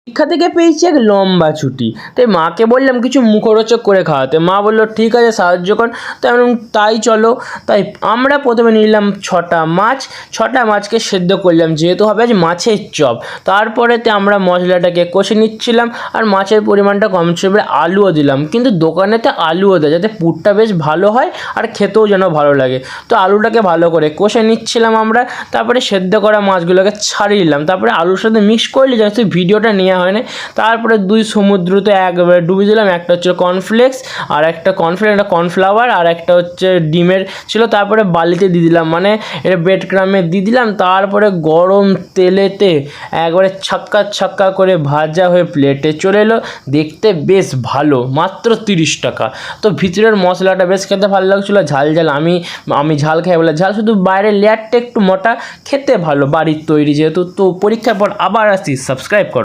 পরীক্ষা থেকে পেয়েছি এক লম্বা ছুটি, তাই মাকে বললাম কিছু মুখরোচক করে খাওয়াতে। মা বললো ঠিক আছে সাহায্য কর। তাই আমি তাই চলো। তাই আমরা প্রথমে নিলাম 6টা মাছ। 6টা মাছকে সেদ্ধ করলাম, যেহেতু হবে আজ মাছের চপ। তারপরেতে আমরা মশলাটাকে কষে নিচ্ছিলাম, আর মাছের পরিমাণটা কম ছিল বলে আলুও দিলাম। কিন্তু দোকানেতে আলুও দেয় যাতে পুরটা বেশ ভালো হয় আর খেতেও যেন ভালো লাগে। তো আলুটাকে ভালো করে কষে নিচ্ছিলাম আমরা। তারপরে সেদ্ধ করা মাছগুলোকে ছাড়িয়ে নিলাম, তারপরে আলুর সাথে মিক্স করলে জাস্ট ভিডিওটা নেওয়া হয় না। তারপরে 2 সমুদ্রতে একবারে ডুবে দিলাম। একটা হচ্ছে কর্নফ্লেক্স, আর একটা কর্নফ্লাওয়ার, আর একটা হচ্ছে ডিমের ছিল। তারপরে বালিতে দিয়ে দিলাম, মানে এটা ব্রেড ক্রামে দিয়ে দিলাম। তারপরে গরম তেলেতে একবারে ছাক্কা করে ভাজা হয়ে প্লেটে চলে এলো। দেখতে বেশ ভালো, মাত্র 30 টাকা। তো ভিতরের মশলাটা বেশ খেতে ভালো লাগছিলো, ঝাল ঝাল। আমি ঝাল খাই বলে ঝাল, শুধু বাইরের লেয়ারটা একটু মোটা, খেতে ভালো, বাড়ির তৈরি যেহেতু। তো পরীক্ষার পর আবার আসছি, সাবস্ক্রাইব করো।